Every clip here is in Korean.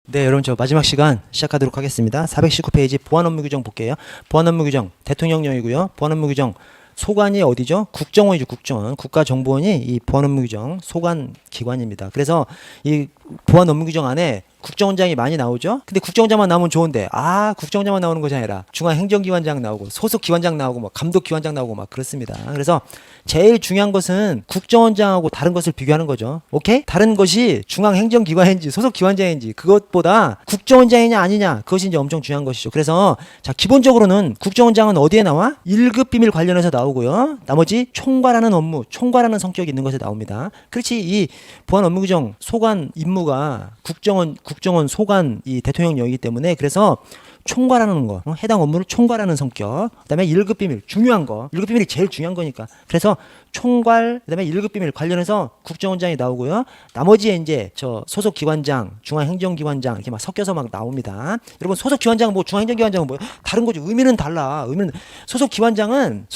네, 여러분 저 마지막 시간 시작하도록 하겠습니다. 419페이지 보안 업무 규정 볼게요. 보안 업무 규정 대통령령이고요. 보안 업무 규정 소관이 어디죠? 국정원이죠. 국정원. 국가정보원이 이 보안 업무 규정 소관 기관입니다. 그래서 이 보안 업무 규정 안에 국정원장이 많이 나오죠. 근데 국정원장만 나오면 좋은데 국정원장만 나오는 것이 아니라 중앙행정기관장 나오고 소속기관장 나오고 뭐 감독기관장 나오고 막 그렇습니다. 그래서 제일 중요한 것은 국정원장하고 다른 것을 비교하는 거죠. 오케이? 다른 것이 중앙행정기관인지 소속기관장인지 그것보다 국정원장이냐 아니냐 그것이 이제 엄청 중요한 것이죠. 그래서 자 기본적으로는 국정원장은 어디에 나와? 1급 비밀 관련해서 나오고요. 나머지 총괄하는 업무, 총괄하는 성격이 있는 것에 나옵니다. 그렇지 이 보안 업무 규정 소관 임무가 국정원 소관 이 대통령령이기 때문에 그래서 총괄하는 거, 해당 업무를 총괄하는 성격, 그다음에 1급 비밀 중요한 거, 1급 비밀이 제일 중요한 거니까. 그래서 총괄, 그다음에 1급 비밀 관련해서 국정원장이 나오고요. 나머지에 이제 저 소속 기관장, 중앙행정기관장 이렇게 막 섞여서 막 나옵니다. 여러분 소속 기관장 뭐 중앙행정기관장은 뭐 다른 거죠. 의미는 달라. 의미는 소속 기관장은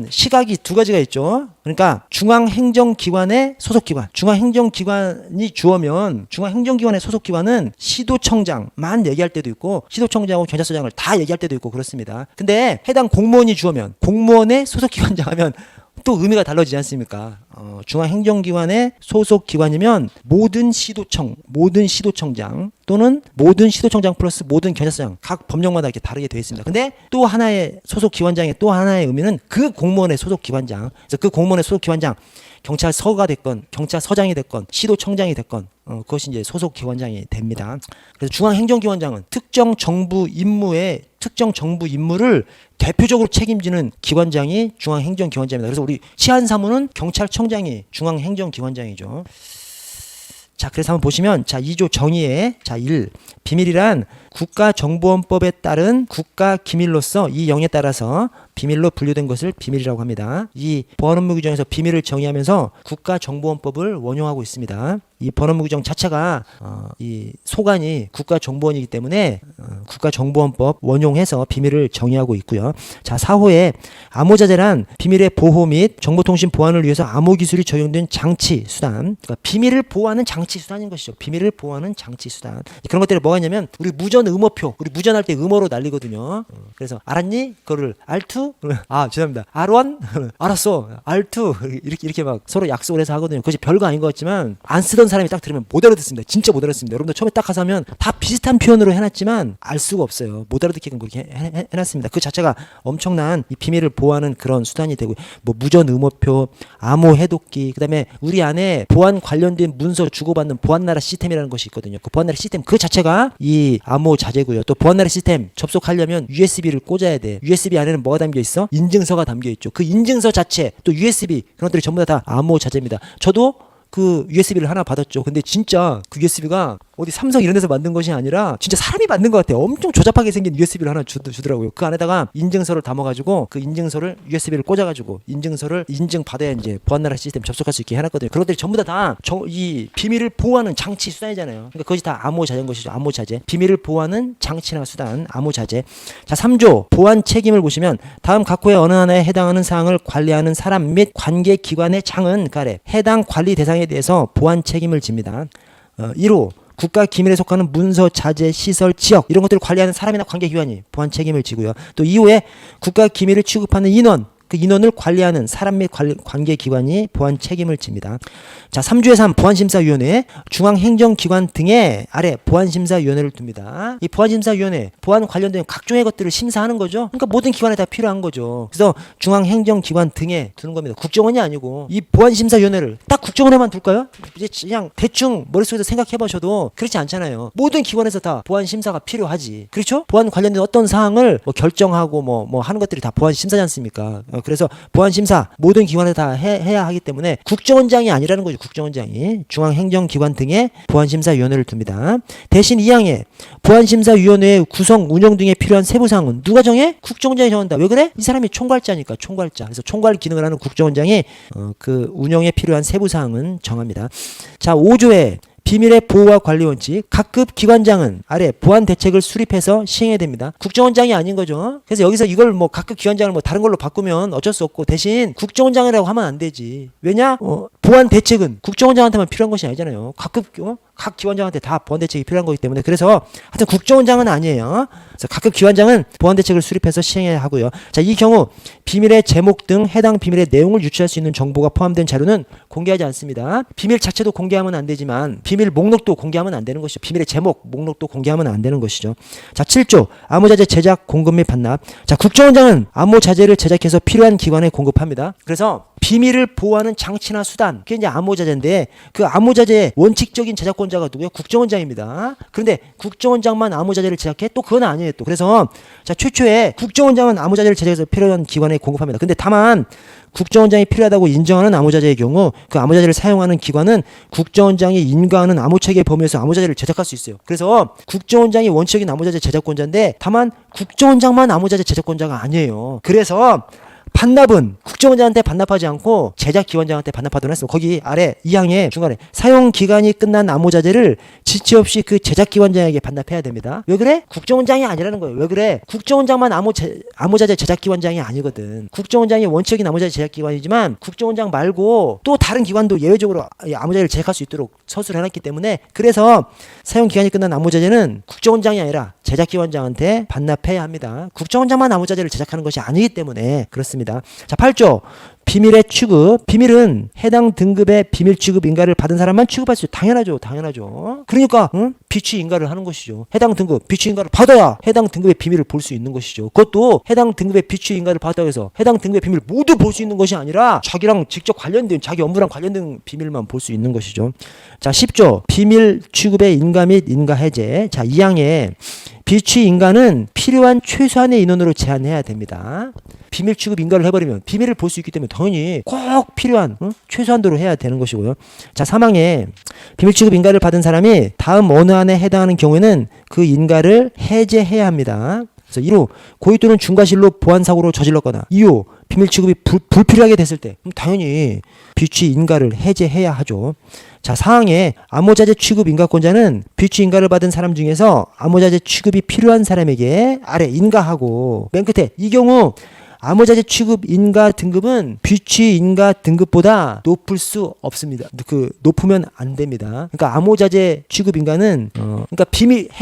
시각이 두 가지가 있죠. 그러니까 중앙행정기관의 소속기관, 중앙행정기관이 주어면 중앙행정기관의 소속기관은 시도청장만 얘기할 때도 있고 시도청장하고 경찰서장을 다 얘기할 때도 있고 그렇습니다. 근데 해당 공무원이 주어면 공무원의 소속기관장 하면 또 의미가 달라지지 않습니까? 중앙행정기관의 소속기관이면 모든 시도청장 또는 모든 시도청장 플러스 모든 경찰서장 각 법령마다 이렇게 다르게 되어 있습니다. 근데 또 하나의 소속기관장의 또 하나의 의미는 그 공무원의 소속기관장. 그래서 그 공무원의 소속기관장 경찰서가 됐건 경찰서장이 됐건 시도청장이 됐건 그것이 이제 소속기관장이 됩니다. 그래서 중앙행정기관장은 특정 정부 임무를 대표적으로 책임지는 기관장이 중앙행정기관장입니다. 그래서 우리 치안사무는 경찰청장이 중앙행정기관장이죠. 자, 그래서 한번 보시면 자 2조 정의에 자 1. 비밀이란 국가정보원법에 따른 국가기밀로서 이 영에 따라서 비밀로 분류된 것을 비밀이라고 합니다. 이 보안업무 규정에서 비밀을 정의하면서 국가정보원법을 원용하고 있습니다. 이 보안업무 규정 자체가 이 소관이 국가정보원이기 때문에 국가정보원법 원용해서 비밀을 정의하고 있고요. 자 4호에 암호자재란 비밀의 보호 및 정보통신 보안을 위해서 암호기술이 적용된 장치, 수단. 그러니까 비밀을 보호하는 장치, 수단인 것이죠. 비밀을 보호하는 장치, 수단. 그런 것들이 뭐가 있냐면 우리 무전 음어표, 우리 무전할 때 음어로 날리거든요. 그래서 알았니? 그거를 R2? 죄송합니다. R1? 알았어. R2? 이렇게 막 서로 약속을 해서 하거든요. 그것이 별거 아닌 것 같지만 안 쓰던 사람이 딱 들으면 못 알아듣습니다. 진짜 못 알아듣습니다. 여러분들 처음에 딱 가서 하면 다 비슷한 표현으로 해놨지만 알 수가 없어요. 못 알아듣게끔 그렇게 해놨습니다. 그 자체가 엄청난 이 비밀을 보호하는 그런 수단이 되고 뭐 무전 음어표, 암호 해독기, 그다음에 우리 안에 보안 관련된 문서 주고받는 보안나라 시스템이라는 것이 있거든요. 그 보안나라 시스템 그 자체가 이 암호 자재고요. 또 보안나라 시스템 접속하려면 USB를 꽂아야 돼. USB 안에는 뭐가 담겨 있어? 인증서가 담겨 있죠. 그 인증서 자체 또 USB 그런 것들이 전부 다 암호 자재입니다. 저도 그 USB를 하나 받았죠. 근데 진짜 그 USB가 어디 삼성 이런 데서 만든 것이 아니라 진짜 사람이 만든 것 같아요. 엄청 조잡하게 생긴 USB를 하나 주더라고요. 그 안에다가 인증서를 담아가지고 그 인증서를 USB를 꽂아가지고 인증서를 인증받아야 이제 보안나라 시스템 접속할 수 있게 해놨거든요. 그런 것들이 전부 다 이 비밀을 보호하는 장치 수단이잖아요. 그러니까 그것이 다 암호 자재인 것이죠. 암호 자재. 비밀을 보호하는 장치나 수단, 암호 자재. 자 3조 보안 책임을 보시면 다음 각호의 어느 하나에 해당하는 사항을 관리하는 사람 및 관계기관의 장은 가래 해당 관리 대상에 대해서 보안 책임을 집니다. 1호 국가 기밀에 속하는 문서, 자재, 시설, 지역 이런 것들을 관리하는 사람이나 관계기관이 보안 책임을 지고요. 또 2호에 국가 기밀을 취급하는 인원, 그 인원을 관리하는 사람 및 관계기관이 보안 책임을 집니다. 자 3조의 3 보안심사위원회 중앙행정기관 등의 아래 보안심사위원회를 둡니다. 이 보안심사위원회 보안 관련된 각종의 것들을 심사하는 거죠. 그러니까 모든 기관에 다 필요한 거죠. 그래서 중앙행정기관 등에 두는 겁니다. 국정원이 아니고 이 보안심사위원회를 딱 국정원에만 둘까요? 이제 그냥 대충 머릿속에서 생각해 보셔도 그렇지 않잖아요. 모든 기관에서 다 보안심사가 필요하지. 그렇죠? 보안 관련된 어떤 사항을 뭐 결정하고 뭐 하는 것들이 다 보안심사지 않습니까? 그래서 보안심사 모든 기관에 다 해야 하기 때문에 국정원장이 아니라는 거죠. 국정원장이 중앙행정기관 등의 보안심사위원회를 둡니다. 대신 2항에 보안심사위원회의 구성, 운영 등에 필요한 세부사항은 누가 정해? 국정원장이 정한다. 왜 그래? 이 사람이 총괄자니까 총괄자. 그래서 총괄 기능을 하는 국정원장이 그 운영에 필요한 세부사항은 정합니다. 자 5조에 비밀의 보호와 관리 원칙. 각급 기관장은 아래 보안 대책을 수립해서 시행해야 됩니다. 국정원장이 아닌 거죠. 그래서 여기서 이걸 뭐 각급 기관장을 뭐 다른 걸로 바꾸면 어쩔 수 없고 대신 국정원장이라고 하면 안 되지. 왜냐? 보안 대책은 국정원장한테만 필요한 것이 아니잖아요. 각 기관장한테 다 보안 대책이 필요한 거기 때문에 그래서 하여튼 국정원장은 아니에요. 그래서 각급 기관장은 보안 대책을 수립해서 시행해야 하고요. 자, 이 경우 비밀의 제목 등 해당 비밀의 내용을 유추할 수 있는 정보가 포함된 자료는 공개하지 않습니다. 비밀 자체도 공개하면 안 되지만 비밀 목록도 공개하면 안 되는 것이죠. 비밀의 제목, 목록도 공개하면 안 되는 것이죠. 자, 7조 암호자재 제작, 공급 및 반납. 자, 국정원장은 암호자재를 제작해서 필요한 기관에 공급합니다. 그래서 비밀을 보호하는 장치나 수단, 그게 이제 암호자재인데 그 암호자재의 원칙적인 제작권자가 누구예요? 국정원장입니다. 그런데 국정원장만 암호자재를 제작해? 또 그건 아니에요. 또 그래서 자, 최초에 국정원장은 암호자재를 제작해서 필요한 기관에 공급합니다. 근데 다만 국정원장이 필요하다고 인정하는 암호자재의 경우 그 암호자재를 사용하는 기관은 국정원장이 인가하는 암호체계 범위에서 암호자재를 제작할 수 있어요. 그래서 국정원장이 원칙적인 암호자재 제작권자인데 다만 국정원장만 암호자재 제작권자가 아니에요. 그래서 반납은 국정원장한테 반납하지 않고 제작기관장한테 반납하도록 했습니다. 거기 아래 2항에 중간에 사용기간이 끝난 암호자재를 지체 없이 그 제작기관장에게 반납해야 됩니다. 왜 그래? 국정원장이 아니라는 거예요. 왜 그래? 국정원장만 암호자재 제작기관장이 아니거든. 국정원장이 원칙적인 암호자재 제작기관이지만 국정원장 말고 또 다른 기관도 예외적으로 암호자재를 제작할 수 있도록 서술을 해놨기 때문에 그래서 사용기간이 끝난 암호자재는 국정원장이 아니라 제작기관장한테 반납해야 합니다. 국정원장만 암호자재를 제작하는 것이 아니기 때문에 그렇습니다. 자, 8조 비밀의 취급. 비밀은 해당 등급의 비밀 취급 인가를 받은 사람만 취급할 수 있어요. 당연하죠. 그러니까 비취 인가를 하는 것이죠. 해당 등급 비취 인가를 받아야 해당 등급의 비밀을 볼 수 있는 것이죠. 그것도 해당 등급의 비취 인가를 받아야 해서 해당 등급의 비밀을 모두 볼 수 있는 것이 아니라 자기랑 직접 관련된 자기 업무랑 관련된 비밀만 볼 수 있는 것이죠. 자, 10조 비밀 취급의 인가 및 인가 해제. 자, 2항에 비취 인가는 필요한 최소한의 인원으로 제한해야 됩니다. 비밀 취급 인가를 해버리면 비밀을 볼 수 있기 때문에 당연히 꼭 필요한 최소한도로 해야 되는 것이고요. 자, 3항에 비밀 취급 인가를 받은 사람이 다음 어느 안에 해당하는 경우에는 그 인가를 해제해야 합니다. 그래서 1호 고의 또는 중과실로 보안사고로 저질렀거나 2호 비밀 취급이 불필요하게 됐을 때 당연히 비취 인가를 해제해야 하죠. 자, 4항에 암호자재 취급 인가권자는 비취 인가를 받은 사람 중에서 암호자재 취급이 필요한 사람에게 아래 인가하고 맨 끝에 이 경우 암호자재 취급 인가 등급은 비취 인가 등급보다 높을 수 없습니다. 높으면 안 됩니다. 그러니까 암호자재 취급 인가는 그러니까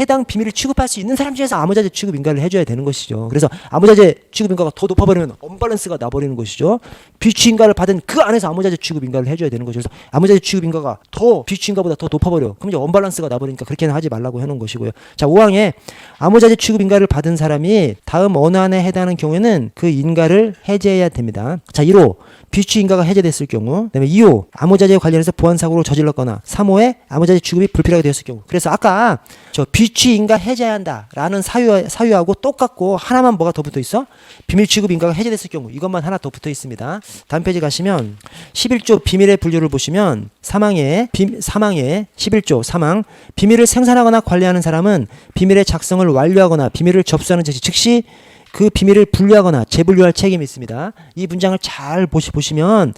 해당 비밀을 취급할 수 있는 사람 중에서 암호자재 취급 인가를 해줘야 되는 것이죠. 그래서 암호자재 취급 인가가 더 높아버리면 언밸런스가 나버리는 것이죠. 비취 인가를 받은 그 안에서 암호자재 취급 인가를 해줘야 되는 것이죠. 그래서 암호자재 취급 인가가 더 비취 인가보다 더 높아버려. 그럼 이제 언밸런스가 나버리니까 그렇게는 하지 말라고 해놓은 것이고요. 자, 5항에 암호자재 취급 인가를 받은 사람이 다음 어느 안에 해당하는 경우에는 그 인가를 해제해야 됩니다. 자, 1호 비취 인가가 해제됐을 경우, 그다음에 2호 암호자재 관련해서 보안사고로 저질렀거나 3호에 암호자재 취급이 불필요하게 되었을 경우. 그래서 아까 저 비취 인가 해제해야 한다라는 사유하고 똑같고 하나만 뭐가 더 붙어 있어? 비밀 취급 인가가 해제됐을 경우 이것만 하나 더 붙어 있습니다. 다음 페이지 가시면 11조 비밀의 분류를 보시면 사망에 11조 사망 비밀을 생산하거나 관리하는 사람은 비밀의 작성을 완료하거나 비밀을 접수하는 즉시 그 비밀을 분류하거나 재분류할 책임이 있습니다. 이 문장을 잘 보시면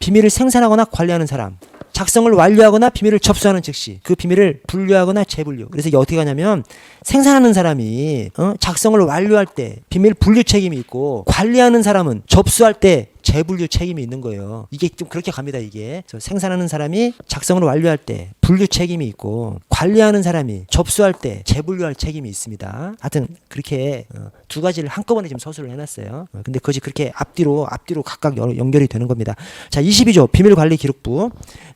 비밀을 생산하거나 관리하는 사람, 작성을 완료하거나 비밀을 접수하는 즉시 그 비밀을 분류하거나 재분류. 그래서 이게 어떻게 하냐면 생산하는 사람이 작성을 완료할 때 비밀 분류 책임이 있고 관리하는 사람은 접수할 때 재분류 책임이 있는 거예요. 이게 좀 그렇게 갑니다. 이게 생산하는 사람이 작성을 완료할 때 분류 책임이 있고 관리하는 사람이 접수할 때 재분류할 책임이 있습니다. 하여튼 그렇게 두 가지를 한꺼번에 지금 서술을 해놨어요. 근데 그것이 그렇게 앞뒤로 각각 연결이 되는 겁니다. 자, 22조 비밀관리기록부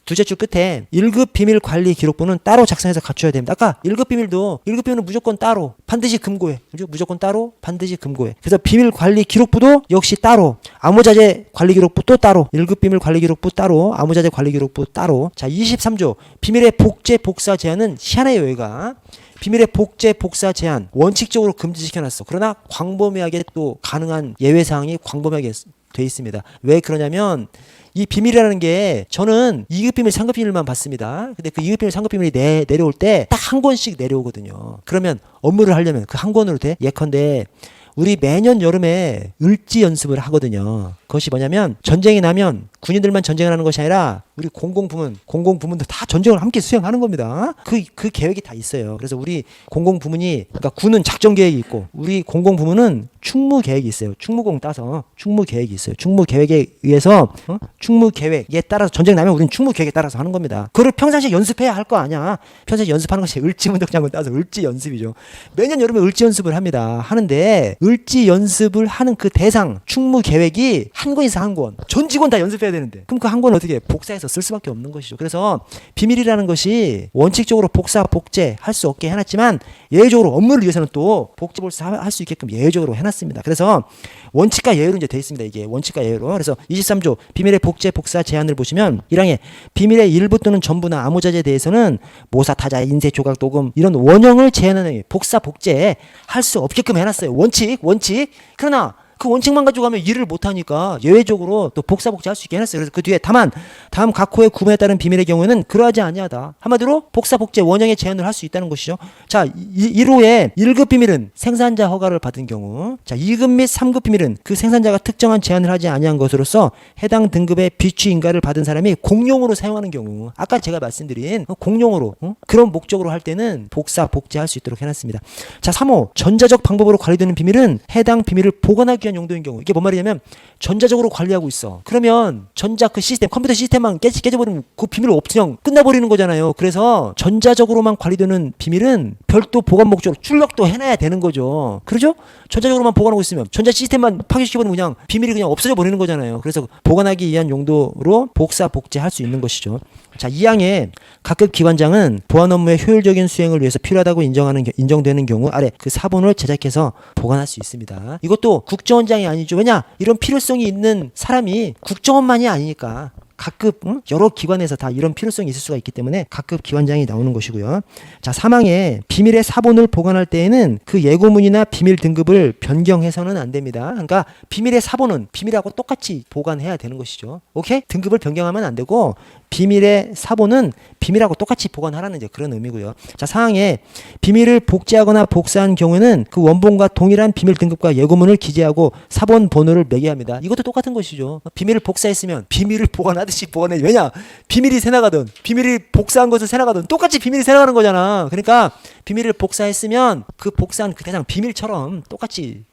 두째 줄 끝에 1급 비밀관리 기록부는 따로 작성해서 갖춰야 됩니다. 아까 1급 비밀은 무조건 따로 반드시 금고해. 무조건 따로 반드시 금고해. 그래서 비밀관리 기록부도 역시 따로, 암호자재 관리 기록부 또 따로, 1급 비밀 관리 기록부 따로, 암호자재 관리 기록부 따로. 자, 23조 비밀의 복제 복사 제한은 희한해요. 여기가 비밀의 복제 복사 제한 원칙적으로 금지시켜놨어. 그러나 광범위하게 또 가능한 예외사항이 광범위하게 돼 있습니다. 왜 그러냐면 이 비밀이라는 게 저는 2급 비밀, 3급 비밀만 봤습니다. 근데 그 2급 비밀, 3급 비밀이 내려올 때 딱 한 권씩 내려오거든요. 그러면 업무를 하려면 그 한 권으로 돼? 예컨대 우리 매년 여름에 을지 연습을 하거든요. 그것이 뭐냐면 전쟁이 나면 군인들만 전쟁을 하는 것이 아니라 우리 공공부문도 다 전쟁을 함께 수행하는 겁니다. 그 계획이 다 있어요. 그래서 우리 공공부문이 그러니까 군은 작전 계획이 있고 우리 공공부문은 충무 계획이 있어요. 충무공 따서 충무 계획이 있어요. 충무 계획에 의해서 충무 계획에 따라서 전쟁 나면 우리는 충무 계획에 따라서 하는 겁니다. 그걸 평상시에 연습해야 할 거 아니야. 평소에 연습하는 것이 을지문덕장군 따서 을지 연습이죠. 매년 여름에 을지 연습을 합니다. 하는데 을지 연습을 하는 그 대상 충무 계획이 한 권 이상 한 권. 전 직원 다 연습해야 되는데 그럼 그 한 권을 어떻게 복사해서 쓸 수밖에 없는 것이죠. 그래서 비밀이라는 것이 원칙적으로 복사 복제 할 수 없게 해놨지만 예외적으로 업무를 위해서는 또 복제 복사 할 수 있게끔 예외적으로 해놨습니다. 그래서 원칙과 예외로 이제 돼 있습니다. 이게 원칙과 예외로. 그래서 23조 비밀의 복제 복사 제한을 보시면 1항에 비밀의 일부 또는 전부나 아무 자재에 대해서는 모사 타자 인쇄 조각 녹음 이런 원형을 제한하는 복사 복제 할 수 없게끔 해놨어요. 원칙. 그러나 그 원칙만 가지고 가면 일을 못하니까 예외적으로 또 복사 복제할 수 있게 해놨어요. 그래서 그 뒤에 다만 다음 각 호의 구분에 따른 비밀의 경우에는 그러하지 아니하다. 한마디로 복사 복제 원형의 제한을 할 수 있다는 것이죠. 자, 1호의 1급 비밀은 생산자 허가를 받은 경우, 자 2급 및 3급 비밀은 그 생산자가 특정한 제한을 하지 아니한 것으로서 해당 등급의 비취 인가를 받은 사람이 공용으로 사용하는 경우, 아까 제가 말씀드린 공용으로 그런 목적으로 할 때는 복사 복제할 수 있도록 해놨습니다. 자 3호 전자적 방법으로 관리되는 비밀은 해당 비밀을 보관하기 위한 용도인 경우. 이게 뭔 말이냐면 전자적으로 관리하고 있어. 그러면 전자 그 시스템 컴퓨터 시스템만 깨져버리면 그 비밀 없으면 끝나버리는 거잖아요. 그래서 전자적으로만 관리되는 비밀은 별도 보관 목적으로 출력도 해놔야 되는 거죠. 그렇죠? 전자적으로만 보관하고 있으면 전자 시스템만 파괴시켜버리면 그냥 비밀이 그냥 없어져 버리는 거잖아요. 그래서 보관하기 위한 용도로 복사 복제할 수 있는 것이죠. 자, 2항의 각급 기관장은 보안 업무의 효율적인 수행을 위해서 필요하다고 인정되는 경우 아래 그 사본을 제작해서 보관할 수 있습니다. 이것도 국정원장이 아니죠. 왜냐? 이런 필요성이 있는 사람이 국정원만이 아니니까 각급 여러 기관에서 다 이런 필요성이 있을 수가 있기 때문에 각급 기관장이 나오는 것이고요. 자, 3항에 비밀의 사본을 보관할 때에는 그 예고문이나 비밀 등급을 변경해서는 안 됩니다. 그러니까 비밀의 사본은 비밀하고 똑같이 보관해야 되는 것이죠. 오케이? 등급을 변경하면 안 되고 비밀의 사본은 비밀하고 똑같이 보관하라는 이제 그런 의미고요. 자, 4항에 비밀을 복제하거나 복사한 경우에는 그 원본과 동일한 비밀 등급과 예고문을 기재하고 사본 번호를 매겨야 합니다. 이것도 똑같은 것이죠. 비밀을 복사했으면 비밀을 보관하듯이 보관해. 왜냐? 비밀이 새나가든 비밀이 복사한 것을 새나가든 똑같이 비밀이 새나가는 거잖아. 그러니까 비밀을 복사했으면 그 복사한 그 대상 비밀처럼 똑같이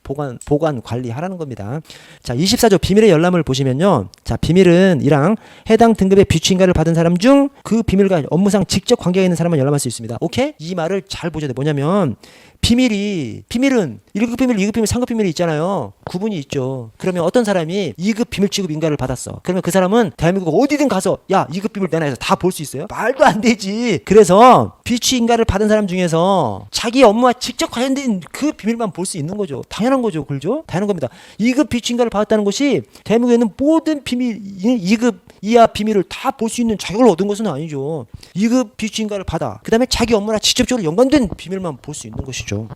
보관 관리하라는 겁니다. 자, 24조 비밀의 열람을 보시면요. 자, 비밀은 1항 해당 등급의 비취인가를 받은 사람 중 그 비밀과 업무상 직접 관계가 있는 사람만 열람할 수 있습니다. 오케이? 이 말을 잘 보셔야 돼. 뭐냐면 비밀은 1급 비밀, 2급 비밀, 3급 비밀이 있잖아요. 구분이 있죠. 그러면 어떤 사람이 2급 비밀 취급 인가를 받았어. 그러면 그 사람은 대한민국 어디든 가서 야 2급 비밀 내놔 해서 다 볼 수 있어요? 말도 안 되지. 그래서 비취 인가를 받은 사람 중에서 자기 업무와 직접 관련된 그 비밀만 볼 수 있는 거죠. 당연한 거죠. 그죠? 당연한 겁니다. 2급 비취 인가를 받았다는 것이 대한민국에는 모든 비밀 2급 이하 비밀을 다 볼 수 있는 자격을 얻은 것은 아니죠. 2급 비취 인가를 받아. 그 다음에 자기 업무랑 직접적으로 연관된 비밀만 볼 수 있는 것이죠.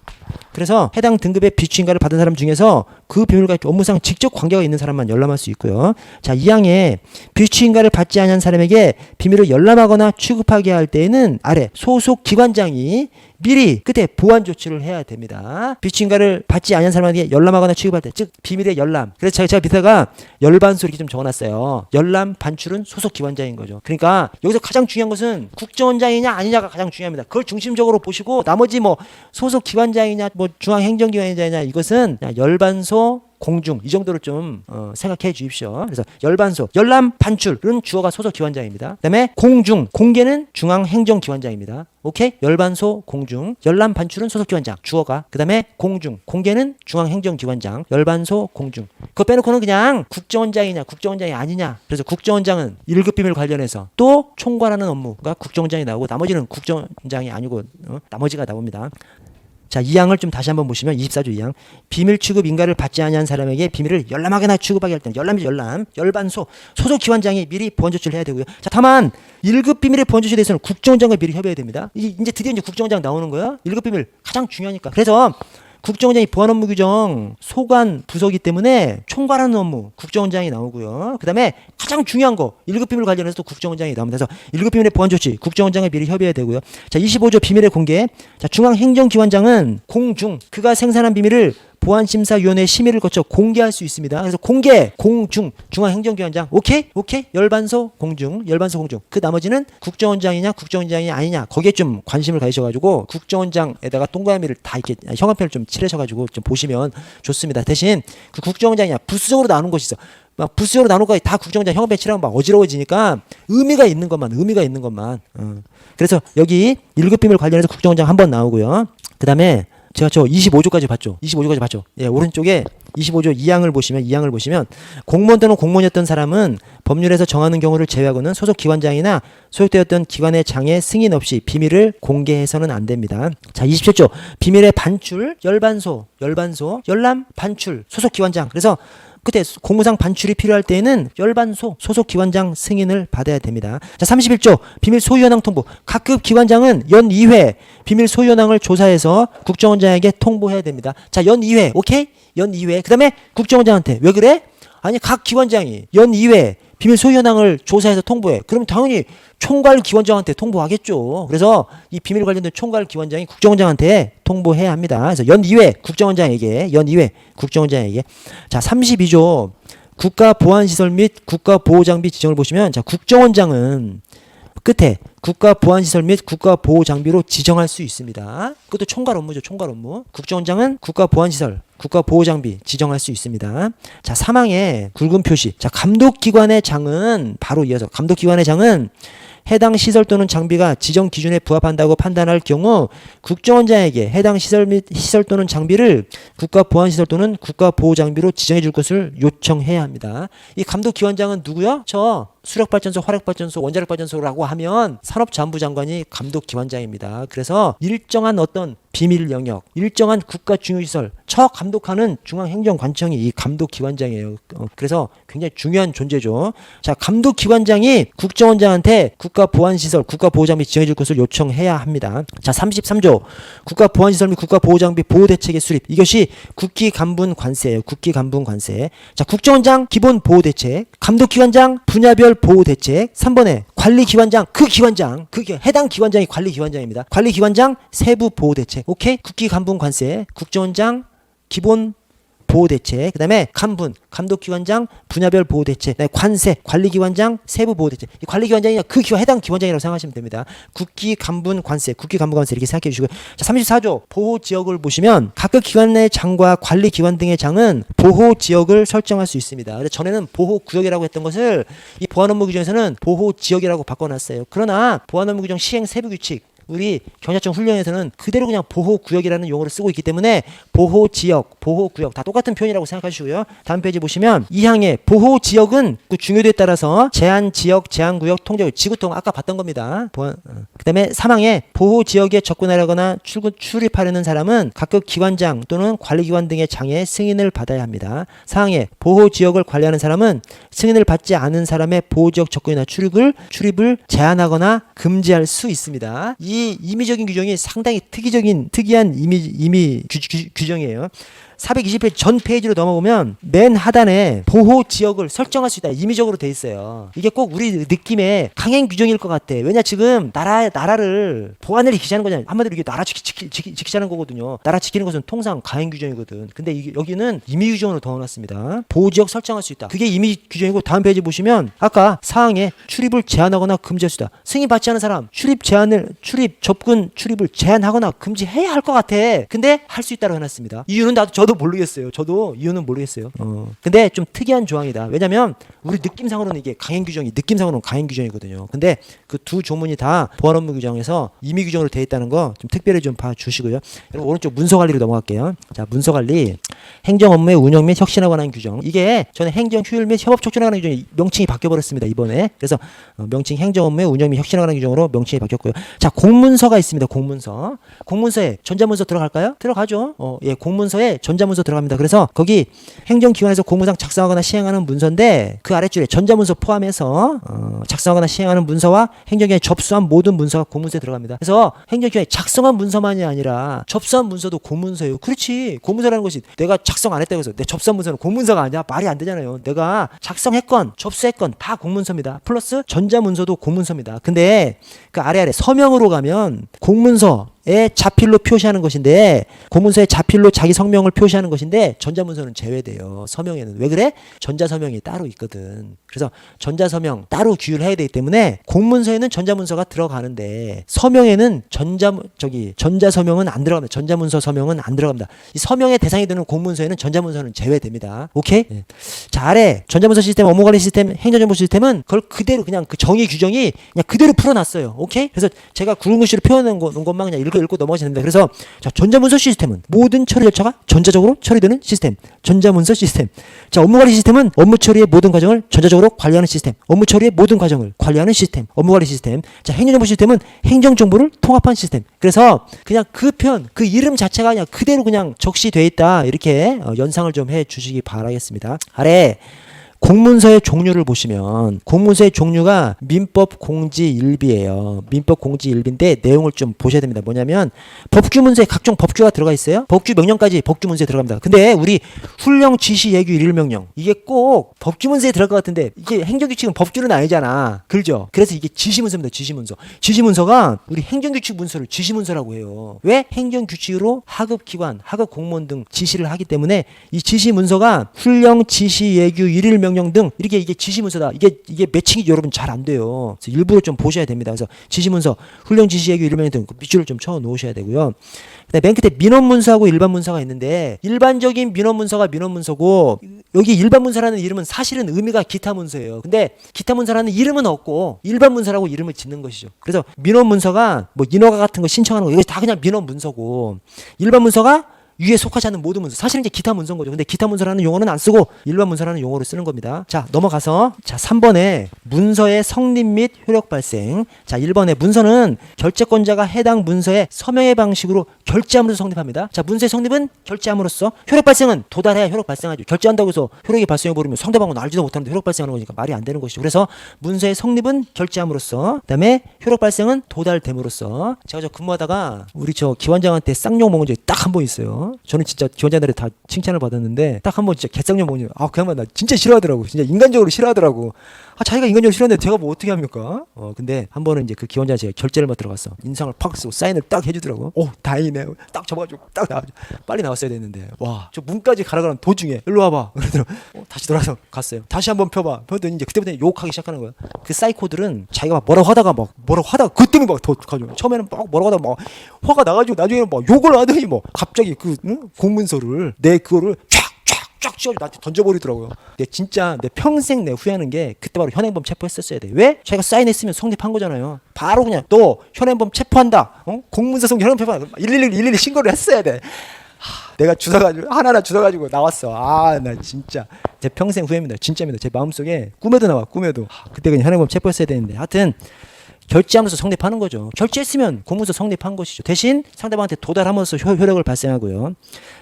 그래서 해당 등급의 비취 인가를 받은 사람 중에서 그 비밀과 업무상 직접 관계가 있는 사람만 열람할 수 있고요. 자, 2항에 비취 인가를 받지 않은 사람에게 비밀을 열람하거나 취급하게 할 때에는 아래 소속 기관장이 미리 그때 보완 조치를 해야 됩니다. 비취 인가를 받지 않은 사람에게 열람하거나 취급할 때, 즉 비밀의 열람. 그래서 제가 밑에가 열반소 이렇게 좀 적어놨어요. 열람 반출은 소속 기관장인 거죠. 그러니까 여기서 가장 중요한 것은 국정원장이냐 아니냐가 가장 중요합니다. 그걸 중심적으로 보시고 나머지 뭐 소속 기관장이냐 뭐 중앙행정기관장이냐 이것은 열반소 공중 이 정도로 좀 생각해 주십시오. 그래서 열반소, 열람 반출은 주어가 소속 기관장입니다. 그다음에 공중, 공개는 중앙행정기관장입니다. 오케이? 열반소, 공중, 열람 반출은 소속 기관장, 주어가. 그다음에 공중, 공개는 중앙행정기관장, 열반소, 공중. 그거 빼놓고는 그냥 국정원장이냐, 국정원장이 아니냐. 그래서 국정원장은 1급 비밀 관련해서 또 총괄하는 업무가 국정원장이 나오고 나머지는 국정원장이 아니고 나머지가 나옵니다. 자, 2항을 좀 다시 한번 보시면 24조 2항 비밀 취급 인가를 받지 아니한 사람에게 비밀을 열람하거나 취급하게 할 때는 열람, 열반소 소속 기관장이 미리 보완 조치를 해야 되고요. 자, 다만 1급 비밀의 보완 조치에 대해서는 국정원장과 미리 협의해야 됩니다. 이제 드디어 이제 국정원장 나오는 거야. 1급 비밀 가장 중요하니까. 그래서 국정원장이 보안 업무 규정 소관 부서이기 때문에 총괄하는 업무 국정원장이 나오고요. 그 다음에 가장 중요한 거 1급 비밀 관련해서 또 국정원장이 나옵니다. 그래서 1급 비밀의 보안 조치 국정원장과 미리 협의해야 되고요. 자, 25조 비밀의 공개. 자, 중앙행정기관장은 공중 그가 생산한 비밀을 보안심사위원회 심의를 거쳐 공개할 수 있습니다. 그래서 공개, 공중, 중앙행정기관장. 오케이? 열반소 공중. 그 나머지는 국정원장이냐 국정원장이 아니냐 거기에 좀 관심을 가지셔가지고 국정원장에다가 동그라미를 다 이렇게 형광펜을 좀 칠하셔가지고 좀 보시면 좋습니다. 대신 그 국정원장이냐 부수적으로 나누는 것이 있어. 막 부수적으로 나누는 거에 다 국정원장 형광펜 칠하면 막 어지러워지니까 의미가 있는 것만. 그래서 여기 1급 비밀 관련해서 국정원장 한번 나오고요. 그 다음에 제가 저 25조까지 봤죠. 예, 오른쪽에 25조 2항을 보시면 공무원 또는 공무원이었던 사람은 법률에서 정하는 경우를 제외하고는 소속 기관장이나 소속되었던 기관의 장의 승인 없이 비밀을 공개해서는 안 됩니다. 자, 27조 비밀의 반출, 열반소, 열람, 반출, 소속 기관장. 그래서 그때 공무상 반출이 필요할 때에는 열반소 소속 기관장 승인을 받아야 됩니다. 자, 31조 비밀 소유현황 통보. 각급 기관장은 연 2회 비밀 소유현황을 조사해서 국정원장에게 통보해야 됩니다. 자, 연 2회. 오케이? 연 2회. 그다음에 국정원장한테 왜 그래? 아니 각 기관장이 연 2회 비밀 소유 현황을 조사해서 통보해. 그럼 당연히 총괄 기관장한테 통보하겠죠. 그래서 이 비밀 관련된 총괄 기관장이 국정원장한테 통보해야 합니다. 그래서 연 2회 국정원장에게 자, 32조 국가보안시설 및 국가보호장비 지정을 보시면 자, 국정원장은 끝에 국가보안시설 및 국가보호장비로 지정할 수 있습니다. 그것도 총괄 업무죠. 국정원장은 국가보안시설, 국가보호장비 지정할 수 있습니다. 자, 사망의 굵은 표시. 자, 감독기관의 장은 바로 이어서 감독기관의 장은 해당 시설 또는 장비가 지정 기준에 부합한다고 판단할 경우 국정원장에게 해당 시설 및 시설 또는 장비를 국가보안시설 또는 국가보호장비로 지정해 줄 것을 요청해야 합니다. 이 감독기관장은 누구요? 저 수력발전소, 화력발전소, 원자력발전소라고 하면 산업자원부 장관이 감독기관장입니다. 그래서 일정한 어떤 비밀 영역, 일정한 국가 중요시설, 처 감독하는 중앙행정관청이 이 감독기관장이에요. 그래서 굉장히 중요한 존재죠. 자, 감독기관장이 국정원장한테 국가보안시설, 국가보호장비 지정해줄 것을 요청해야 합니다. 자, 33조 국가보안시설 및 국가보호장비 보호대책의 수립. 이것이 국기간분관세예요. 국기간분관세. 자, 국정원장 기본보호대책, 감독기관장 분야별 보호대책. 3번에 관리기관장, 해당 기관장이 관리기관장입니다. 관리기관장 세부보호대책. 오케이? 국기간분관세, 국정원장 기본 보호대책, 그 다음에 간분, 감독기관장 분야별 보호대책, 관세, 관리기관장 세부보호대책. 이 관리기관장이 그 기관 해당 기관장이라고 생각하시면 됩니다. 국기간분관세 이렇게 생각해 주시고요. 자, 34조 보호지역을 보시면 각급 기관의 장과 관리기관 등의 장은 보호지역을 설정할 수 있습니다. 그래서 전에는 보호구역이라고 했던 것을 이 보안업무 규정에서는 보호지역이라고 바꿔놨어요. 그러나 보안업무 규정 시행 세부규칙 우리 경찰청 훈련에서는 그대로 그냥 보호구역이라는 용어를 쓰고 있기 때문에 보호지역, 보호구역 다 똑같은 표현이라고 생각하시고요. 다음 페이지 보시면 2항의 보호지역은 그 중요도에 따라서 제한지역, 제한구역, 통제구역, 지구통 아까 봤던 겁니다. 그 다음에 3항에 보호지역에 접근하려거나 출입하려는 사람은 각급 기관장 또는 관리기관 등의 장의 승인을 받아야 합니다. 4항에 보호지역을 관리하는 사람은 승인을 받지 않은 사람의 보호지역 접근이나 출입을 제한하거나 금지할 수 있습니다. 이 임의적인 규정이 상당히 특이한 임의 규정이에요. 420페이지 전 페이지로 넘어보면 맨 하단에 보호지역을 설정할 수 있다. 임의적으로 돼 있어요. 이게 꼭 우리 느낌의 강행 규정일 것 같아. 왜냐 지금 나라를 보안을 지키자는 거잖아요. 한마디로 이게 나라 지키자는 거거든요. 나라 지키는 것은 통상 강행 규정이거든. 근데 여기는 임의 규정으로 넣어놨습니다. 보호지역 설정할 수 있다. 그게 임의 규정이고 다음 페이지 보시면 아까 사항에 출입을 제한하거나 금지할 수 있다. 승인 받지 않은 사람 접근 출입을 제한하거나 금지해야 할 것 같아. 근데 할 수 있다고 해놨습니다. 이유는 저도 모르겠어요. 이유는 모르겠어요. 근데 좀 특이한 조항이다. 왜냐면 우리 느낌상으로는 이게 강행 규정이거든요. 근데 그 두 조문이 다 보안업무 규정에서 임의 규정으로 되어 있다는 거 좀 특별히 좀 봐주시고요. 여러분 오른쪽 문서관리로 넘어갈게요. 자, 문서관리 행정 업무의 운영 및 혁신에 관한 규정. 이게 전에 행정 효율 및 협업 촉진에 관한 규정이 명칭이 바뀌어버렸습니다. 이번에. 그래서 명칭 행정 업무의 운영 및 혁신에 관한 규정으로 명칭이 바뀌었고요. 자, 공문서가 있습니다. 공문서에 전자문서 들어갈까요? 들어가죠. 공문서에 전자문서 들어갑니다. 그래서 거기 행정기관에서 공무상 작성하거나 시행하는 문서인데 그 아랫줄에 전자문서 포함해서 작성하거나 시행하는 문서와 행정기관에 접수한 모든 문서가 공문서에 들어갑니다. 그래서 행정기관에 작성한 문서만이 아니라 접수한 문서도 공문서예요. 그렇지. 공문서라는 것이 내가 작성 안 했다고 해서 내 접수한 문서는 공문서가 아니야. 말이 안 되잖아요. 내가 작성했건 접수했건 다 공문서입니다. 플러스 전자문서도 공문서입니다. 근데 그 아래 서명으로 가면 공문서 자필로 표시하는 것인데 공문서에 자필로 자기 성명을 표시하는 것인데 전자문서는 제외돼요. 서명에는. 왜 그래? 전자서명이 따로 있거든. 그래서 전자서명 따로 규율을 해야 되기 때문에 공문서에는 전자문서가 들어가는데 서명에는 전자서명은 안 들어갑니다. 전자문서 서명은 안 들어갑니다. 이 서명의 대상이 되는 공문서에는 전자문서는 제외됩니다. 오케이? 네. 자, 아래 전자문서 시스템, 업무관리 시스템, 행정정보 시스템은 그걸 그대로 그냥 그 정의 규정이 그냥 그대로 풀어놨어요. 오케이? 그래서 제가 굵은 글씨로 표현한 것만 그냥 읽고 넘어가시면 됩니다. 그래서 자, 전자문서 시스템은 모든 처리 절차가 전자적으로 처리되는 시스템. 전자문서 시스템. 자, 업무관리 시스템은 업무 처리의 모든 과정을 전자적으로 관리하는 시스템. 업무 처리의 모든 과정을 관리하는 시스템. 업무관리 시스템. 자, 행정정보 시스템은 행정정보를 통합한 시스템. 그래서 그냥 그 그 이름 자체가 그냥 그대로 그냥 적시되어 있다. 이렇게 연상을 좀 해 주시기 바라겠습니다. 아래 공문서의 종류를 보시면 공문서의 종류가 민법 공지 일비예요. 민법 공지 일비인데 내용을 좀 보셔야 됩니다. 뭐냐면 법규문서에 각종 법규가 들어가 있어요. 법규 명령까지 법규문서에 들어갑니다. 근데 우리 훈령 지시 예규 일일명령 이게 꼭 법규문서에 들어갈 것 같은데 이게 행정규칙은 법규는 아니잖아. 그렇죠? 그래서 이게 지시문서입니다. 지시문서. 지시문서가 우리 행정규칙 문서를 지시문서라고 해요. 왜? 행정규칙으로 하급기관, 하급공무원 등 지시를 하기 때문에 이 지시문서가 훈령 지시 예규 일일명령 등 이렇게 이게 지시문서다. 이게 매칭이 여러분 잘 안 돼요. 그래서 일부러 좀 보셔야 됩니다. 그래서 지시문서, 훈령 지시예규 일명령 등 밑줄을 좀 쳐 놓으셔야 되고요. 맨 끝에 민원문서하고 일반문서가 있는데 일반적인 민원문서가 민원문서고 여기 일반문서라는 이름은 사실은 의미가 기타문서예요. 근데 기타문서라는 이름은 없고 일반문서라고 이름을 짓는 것이죠. 그래서 민원문서가 뭐 인허가 같은 거 신청하는 거 이거 다 그냥 민원문서고 일반문서가 위에 속하지 않는 모든 문서. 사실은 이제 기타 문서인 거죠. 근데 기타 문서라는 용어는 안 쓰고 일반 문서라는 용어로 쓰는 겁니다. 자, 넘어가서 자, 3번에 문서의 성립 및 효력 발생. 자, 1번에 문서는 결재권자가 해당 문서의 서명의 방식으로 결재함으로써 성립합니다. 자, 문서의 성립은 결재함으로써 효력 발생은 도달해야 효력 발생하죠. 결재한다고 해서 효력이 발생해 버리면 상대방은 알지도 못하는데 효력 발생하는 거니까 말이 안 되는 것이죠. 그래서 문서의 성립은 결재함으로써 그다음에 효력 발생은 도달됨으로써 제가 저 근무하다가 우리 저 기관장한테 쌍욕 먹은 적이 딱 한 번 있어요. 저는 진짜 기원자들이 다 칭찬을 받았는데 딱 한 번 진짜 개쌍욕 먹으니 그 양반 나 진짜 싫어하더라고. 진짜 인간적으로 싫어하더라고. 자기가 인간적으로 싫어하는데 제가 뭐 어떻게 합니까? 근데 한 번은 이제 그 기원자 제가 결제를 받 들어갔어. 인상을 팍 쓰고 사인을 딱 해주더라고. 다행이네. 딱 접어가지고 딱 나와가지고 빨리 나왔어야 됐는데 저 문까지 가라가는 도중에 일로 와봐. 그러더라고. 다시 돌아서 갔어요. 다시 한번 펴봐. 펴더니 이제 그때부터 욕하기 시작하는 거야. 그 사이코들은 자기가 막 뭐라고 하다가 그 때문에 막 더 가지고 처음에는 막 뭐라고 하다가 막 화가 나가지고 나중에는 막 욕을 하더니 뭐 갑자기 그 공문서를 내 그거를 쫙 씌워서 나한테 던져버리더라고요. 근데 진짜 내 평생 내 후회하는 게 그때 바로 현행범 체포했었어야 돼. 왜? 자기가 사인했으면 성립한 거잖아요. 바로 그냥 너 현행범 체포한다. 공문서 성립 현행범 체포한다. 112 신고를 했어야 돼. 내가 주워가지고 하나하나 주워가지고 나왔어. 나 진짜 제 평생 후회입니다. 진짜입니다. 제 마음속에 꿈에도 나와. 꿈에도 그때 그냥 현행범 체포했어야 되는데 하여튼 결제하면서 성립하는 거죠. 결제했으면 공문서 성립한 것이죠. 대신 상대방한테 도달하면서 효력을 발생하고요.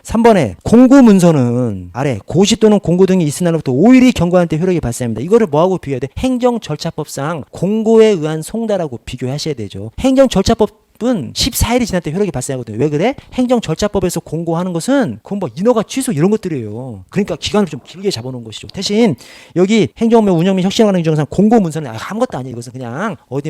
3번에 공고문서는 아래 고시 또는 공고 등이 있은 날로부터 5일이 경과한 때 효력이 발생합니다. 이거를 뭐하고 비교해야 돼? 행정절차법상 공고에 의한 송달하고 비교하셔야 되죠. 행정절차법 은 14일이 지날 때 효력이 발생하거든요. 왜 그래? 행정절차법에서 공고하는 것은 그건 뭐 인허가 취소 이런 것들이에요. 그러니까 기간을 좀 길게 잡아놓은 것이죠. 대신 여기 행정업무 운영 및 혁신하는 규정상 공고문서는 아무것도 아니에요. 이것은 그냥 어디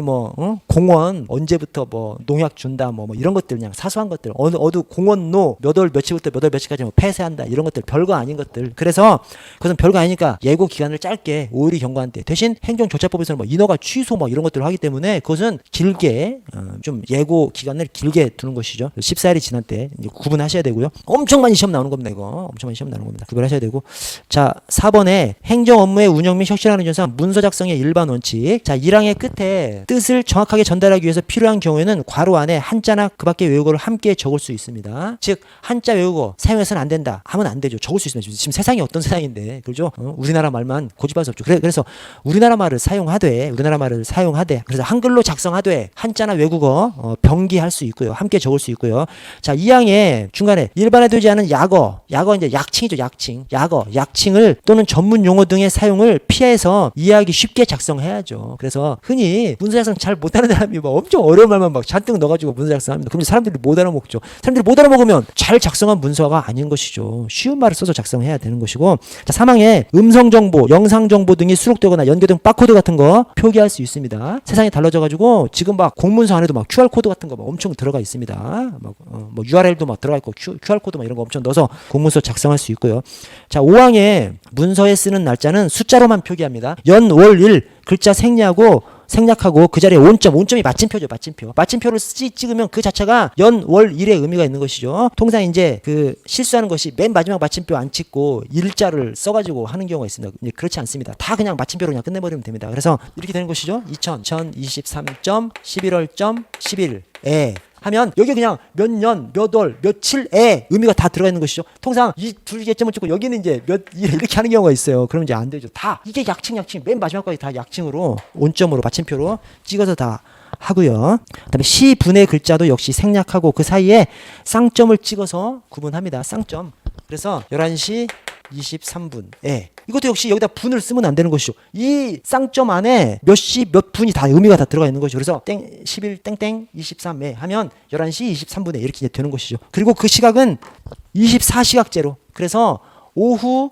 공원 언제부터 농약 준다 이런 것들 그냥 사소한 것들 어느 공원로 몇 월 며칠부터 몇 월 며칠까지 폐쇄한다 이런 것들 별거 아닌 것들. 그래서 그것은 별거 아니니까 예고 기간을 짧게 5일이 경과한 때 대신 행정절차법에서는 인허가 취소 이런 것들을 하기 때문에 그것은 길게 좀 예고 기간을 길게 두는 것이죠. 14일이 지난 때 이제 구분하셔야 되고요. 엄청 많이 시험 나오는 겁니다. 이거 엄청 많이 시험 나오는 겁니다. 구별하셔야 되고 자 4번에 행정 업무의 운영 및 혁신하는 규정상 문서 작성의 일반 원칙. 자 1항의 끝에 뜻을 정확하게 전달하기 위해서 필요한 경우에는 괄호 안에 한자나 그 밖의 외국어를 함께 적을 수 있습니다. 즉 한자 외국어 사용해서는 안 된다 하면 안 되죠. 적을 수 있습니다. 지금 세상이 어떤 세상인데 그렇죠? 우리나라 말만 고집할 수 없죠. 그래서 우리나라 말을 사용하되 그래서 한글로 작성하되 한자나 외국어 병기할 수 있고요. 함께 적을 수 있고요. 자, 2항에 중간에 일반화되지 않은 약어 이제 약칭이죠. 약칭을 또는 전문 용어 등의 사용을 피해서 이해하기 쉽게 작성해야죠. 그래서 흔히 문서 작성 잘 못하는 사람이 엄청 어려운 말만 잔뜩 넣어가지고 문서 작성합니다. 그럼 사람들이 못 알아먹죠. 사람들이 못 알아먹으면 잘 작성한 문서가 아닌 것이죠. 쉬운 말을 써서 작성해야 되는 것이고 자, 3항에 음성정보, 영상정보 등이 수록되거나 연계된 바코드 같은 거 표기할 수 있습니다. 세상이 달라져가지고 지금 공문서 안에도 QR코드 같은 같은 거 막 엄청 들어가 있습니다. 뭐 URL도 막 들어가 있고 QR코드 막 이런 거 엄청 넣어서 공문서 작성할 수 있고요. 자, 5항에 문서에 쓰는 날짜는 숫자로만 표기합니다. 연, 월, 일 글자 생략하고 그 자리에 온점이 마침표죠. 마침표를 찍으면 그 자체가 연, 월, 일의 의미가 있는 것이죠. 통상 이제 그 실수하는 것이 맨 마지막 마침표 안 찍고 일자를 써가지고 하는 경우가 있습니다. 그렇지 않습니다. 다 그냥 마침표로 그냥 끝내버리면 됩니다. 그래서 이렇게 되는 것이죠. 2023.11월.11에 하면 여기 그냥 몇 년, 몇 월, 며칠에 의미가 다 들어가 있는 것이죠. 통상 이 두 개점을 찍고 여기는 이제 몇 일 이렇게 하는 경우가 있어요. 그러면 이제 안 되죠. 다 이게 약칭 맨 마지막까지 다 약칭으로 온점으로 마침표로 찍어서 다 하고요. 그다음에 시분의 글자도 역시 생략하고 그 사이에 쌍점을 찍어서 구분합니다. 쌍점. 그래서 11시 23분에 이것도 역시 여기다 분을 쓰면 안 되는 것이죠. 이 쌍점 안에 몇 시 몇 분이 다 의미가 다 들어가 있는 것이죠. 그래서 11 땡땡 23에 하면 11시 23분에 이렇게 이제 되는 것이죠. 그리고 그 시각은 24시각제로. 그래서 오후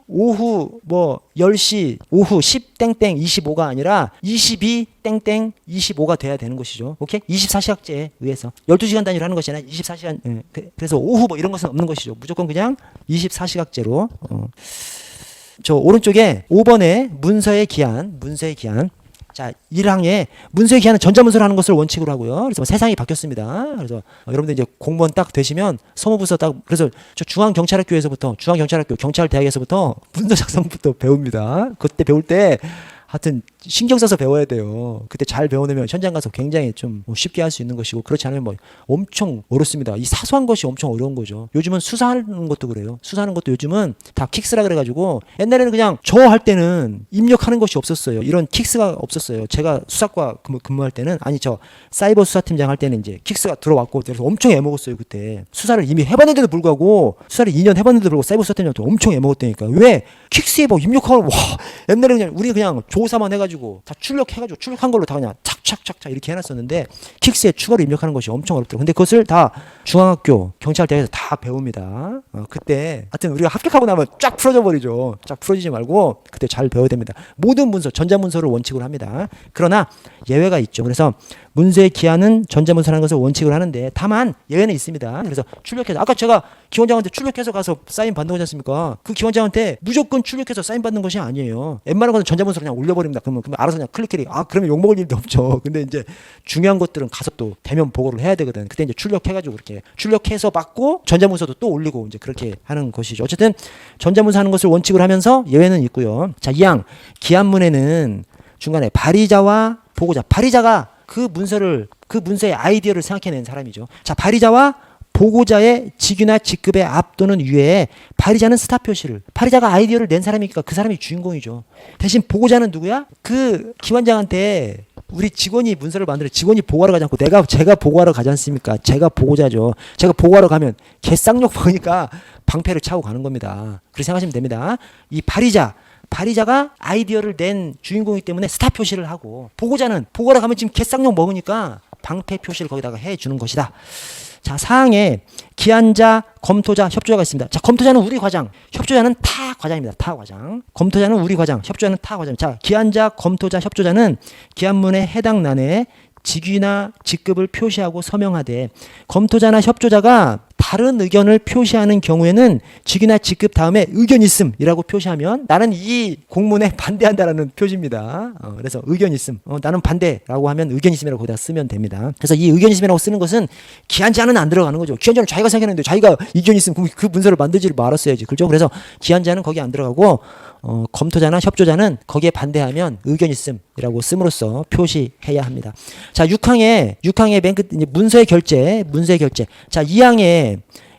뭐 10시 오후 10 땡땡 25가 아니라 22 땡땡 25가 돼야 되는 것이죠. 오케이? 24시각제에 의해서 12시간 단위로 하는 것이 아니라 24시간 그래서 오후 뭐 이런 것은 없는 것이죠. 무조건 그냥 24시각제로 저 오른쪽에 5번에 문서의 기한 자, 1항에 문서의 기한은 전자문서로 하는 것을 원칙으로 하고요. 그래서 세상이 바뀌었습니다. 그래서 여러분들 이제 공무원 딱 되시면 서무부서 딱 그래서 저 중앙경찰학교에서부터 경찰대학에서부터 문서 작성부터 배웁니다. 그때 배울 때 하여튼 신경 써서 배워야 돼요. 그때 잘 배워내면 현장 가서 굉장히 좀 쉽게 할 수 있는 것이고 그렇지 않으면 뭐 엄청 어렵습니다. 이 사소한 것이 엄청 어려운 거죠. 요즘은 수사하는 것도 그래요. 수사하는 것도 요즘은 다 킥스라 그래가지고 옛날에는 그냥 저 할 때는 입력하는 것이 없었어요. 이런 킥스가 없었어요. 제가 수사과 근무할 때는 저 사이버 수사팀장 할 때는 이제 킥스가 들어왔고 그래서 엄청 애먹었어요. 그때 수사를 이미 해봤는데도 불구하고 수사를 2년 해봤는데도 불구하고 사이버 수사팀장한테 엄청 애먹었다니까. 왜 킥스에 뭐 입력하고 옛날에 그냥 우리 그냥 조사만 해가지고 다 출력한 걸로 다 그냥 착착착착 이렇게 해놨었는데 킥스에 추가로 입력하는 것이 엄청 어렵더라고요. 근데 그것을 다 중앙학교 경찰대학에서 다 배웁니다. 그때 하여튼 우리가 합격하고 나면 쫙 풀어져 버리죠. 쫙 풀어지지 말고 그때 잘 배워야 됩니다. 모든 문서 전자문서를 원칙으로 합니다. 그러나 예외가 있죠. 그래서 문서의 기한은 전자문서라는 것을 원칙으로 하는데 다만 예외는 있습니다. 그래서 출력해서 아까 제가 기원장한테 출력해서 가서 사인 받는 거지 않습니까? 그 기원장한테 무조건 출력해서 사인 받는 것이 아니에요. 웬만한 것은 전자문서로 그냥 올려버립니다. 그러면 알아서 그냥 클릭. 그러면 욕먹을 일도 없죠. 근데 이제 중요한 것들은 가서 또 대면 보고를 해야 되거든. 그때 이제 출력해가지고 그렇게 출력해서 받고 전자문서도 또 올리고 이제 그렇게 하는 것이죠. 어쨌든 전자문서 하는 것을 원칙으로 하면서 예외는 있고요. 자, 2항 기한문에는 중간에 발의자와 보고자. 발의자가 그 문서의 아이디어를 생각해낸 사람이죠. 자, 발의자와 보고자의 직위나 직급의 앞 또는 위에 발의자는 스타 표시를. 발의자가 아이디어를 낸 사람이니까 그 사람이 주인공이죠. 대신 보고자는 누구야? 그 기관장한테 우리 직원이 문서를 만들어 직원이 보고하러 가지 않고 제가 보고하러 가지 않습니까? 제가 보고자죠. 제가 보고하러 가면 개쌍욕 먹으니까 방패를 차고 가는 겁니다. 그렇게 생각하시면 됩니다. 이 발의자가 아이디어를 낸 주인공이기 때문에 스타 표시를 하고 보고자는 보고하러 가면 지금 개쌍욕 먹으니까 방패 표시를 거기다가 해주는 것이다. 자, 사항에 기한자, 검토자, 협조자가 있습니다. 자, 검토자는 우리 과장, 협조자는 타 과장입니다. 타 과장. 검토자는 우리 과장, 협조자는 타 과장. 자, 기한자, 검토자, 협조자는 기한문의 해당 난에 직위나 직급을 표시하고 서명하되 검토자나 협조자가 다른 의견을 표시하는 경우에는 직위나 직급 다음에 의견 있음이라고 표시하면 나는 이 공문에 반대한다라는 표시입니다. 그래서 의견 있음. 나는 반대라고 하면 의견 있음이라고 거기다 쓰면 됩니다. 그래서 이 의견 있음이라고 쓰는 것은 기한자는 안 들어가는 거죠. 기한자는 자기가 생각했는데 자기가 의견 있음 그 문서를 만들지를 말았어야지. 그렇죠? 그래서 기한자는 거기 안 들어가고 검토자나 협조자는 거기에 반대하면 의견 있음이라고 씀으로써 표시해야 합니다. 자, 6항에 맨 끝 문서의 결제. 자, 2항에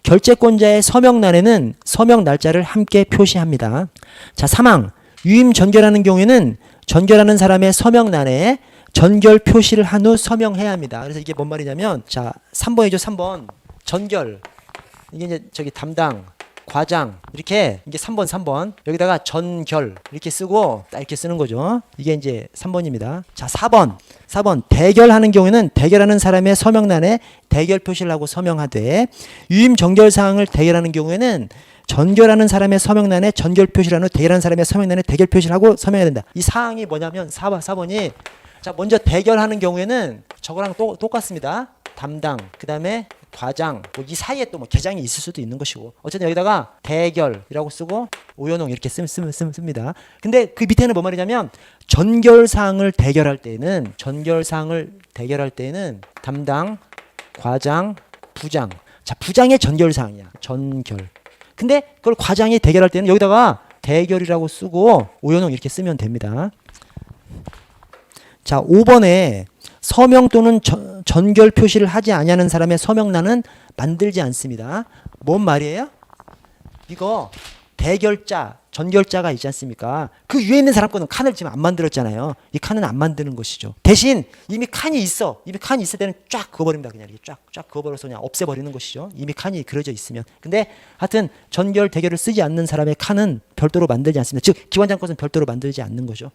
결제권자의 서명란에는 서명 날짜를 함께 표시합니다. 자, 3항 유임 전결하는 경우에는 전결하는 사람의 서명란에 전결 표시를 한 후 서명해야 합니다. 그래서 이게 뭔 말이냐면 자, 3번이죠. 3번 전결. 이게 이제 저기 담당 과장 이렇게 이게 3번 여기다가 전결 이렇게 쓰고 딱 이렇게 쓰는 거죠. 이게 이제 3번입니다. 자, 4번 대결하는 경우에는 대결하는 사람의 서명란에 대결 표시를 하고 서명하되 유임 전결 사항을 대결하는 경우에는 전결하는 사람의 서명란에 전결 표시를 한 후 대결하는 사람의 서명란에 대결 표시를 하고 서명해야 된다. 이 사항이 뭐냐면 4번이 자, 먼저 대결하는 경우에는 저거랑 똑같습니다. 담당, 그 다음에 과장, 뭐 이 사이에 또 뭐 계장이 있을 수도 있는 것이고 어쨌든 여기다가 대결이라고 쓰고 오연홍 이렇게 씁니다. 근데 그 밑에는 뭐 말이냐면 전결사항을 대결할 때는 담당, 과장, 부장. 자, 부장의 전결사항이야. 전결. 근데 그걸 과장이 대결할 때는 여기다가 대결이라고 쓰고 오연홍 이렇게 쓰면 됩니다. 자, 5번에 서명 또는 전결 표시를 하지 아니하는 사람의 서명란은 만들지 않습니다. 뭔 말이에요? 이거 대결자, 전결자가 있지 않습니까? 그 위에 있는 사람 거는 칸을 지금 안 만들었잖아요. 이 칸은 안 만드는 것이죠. 대신 이미 칸이 있어. 이미 칸이 있을 때는 쫙 그어버립니다. 그냥 이렇게 쫙 그어버려서 그냥 없애버리는 것이죠. 이미 칸이 그려져 있으면. 근데 하여튼 전결, 대결을 쓰지 않는 사람의 칸은 별도로 만들지 않습니다. 즉 기관장 것은 별도로 만들지 않는 거죠.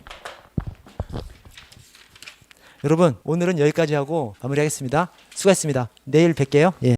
여러분 오늘은 여기까지 하고 마무리하겠습니다. 수고하셨습니다. 내일 뵐게요. 예.